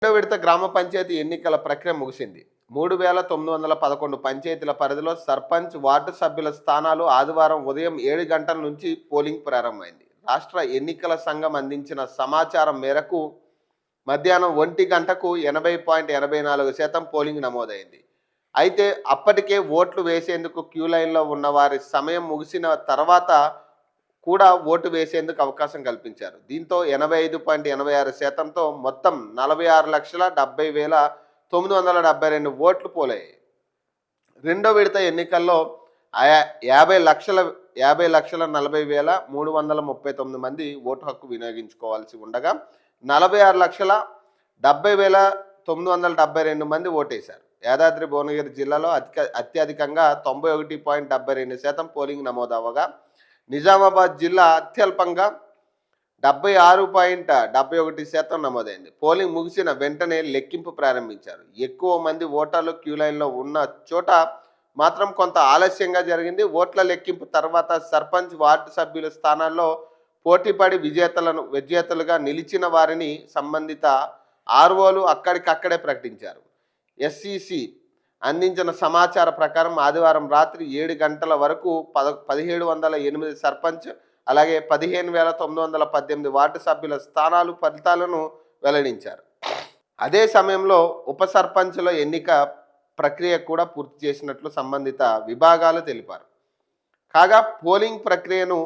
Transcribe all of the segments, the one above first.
రెండో విడత గ్రామ పంచాయతీ ఎన్నికల ప్రక్రియ ముగిసింది. 3,911 పంచాయతీల పరిధిలో సర్పంచ్, వార్డు సభ్యుల స్థానాలు ఆదివారం ఉదయం 7 గంటల నుంచి పోలింగ్ ప్రారంభమైంది. రాష్ట్ర ఎన్నికల సంఘం అందించిన సమాచారం మేరకు మధ్యాహ్నం 1 గంటకు 80.84% పోలింగ్ నమోదైంది. అయితే అప్పటికే ఓట్లు వేసేందుకు క్యూ లైన్లో ఉన్న వారి సమయం ముగిసిన తర్వాత కూడా ఓటు వేసేందుకు అవకాశం కల్పించారు. దీంతో 85.86%తో మొత్తం 46,70,972 ఓట్లు పోలయ్యాయి. రెండో విడత ఎన్నికల్లో 50,40,40,339 మంది ఓటు హక్కు వినియోగించుకోవాల్సి ఉండగా 46,70,972 మంది ఓటేశారు. యాదాద్రి భువనగిరి జిల్లాలో అత్యధికంగా 91.72% పోలింగ్ నమోదవగా నిజామాబాద్ జిల్లా అత్యల్పంగా 76.71% నమోదైంది. పోలింగ్ ముగిసిన వెంటనే లెక్కింపు ప్రారంభించారు. ఎక్కువ మంది ఓటర్లు క్యూ లైన్లో ఉన్న చోట మాత్రం కొంత ఆలస్యంగా జరిగింది. ఓట్ల లెక్కింపు తర్వాత సర్పంచ్, వార్డు సభ్యుల స్థానాల్లో పోటీపడి విజేతలుగా నిలిచిన వారిని సంబంధిత ఆర్ఓలు అక్కడికక్కడే ప్రకటించారు. ఎస్ఈసి అందించిన సమాచార ప్రకారం ఆదివారం రాత్రి 7 గంటల వరకు 1,708 సర్పంచ్, అలాగే 15,918 వార్డు సభ్యుల స్థానాలు ఫలితాలను వెల్లడించారు. అదే సమయంలో ఉప సర్పంచ్ల ఎన్నిక ప్రక్రియ కూడా పూర్తి చేసినట్లు సంబంధిత విభాగాలు తెలిపారు. కాగా పోలింగ్ ప్రక్రియను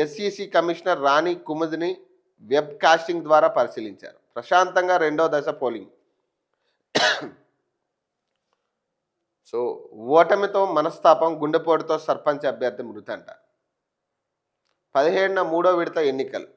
ఎస్ఈసి కమిషనర్ రాణి కుముదిని వెబ్ కాస్టింగ్ ద్వారా పరిశీలించారు. ప్రశాంతంగా రెండో దశ పోలింగ్. సో ఓటమితో మనస్తాపం, గుండెపోటుతో సర్పంచ్ అభ్యర్థి మృతి అంట. 17న మూడో విడత ఎన్నికలు.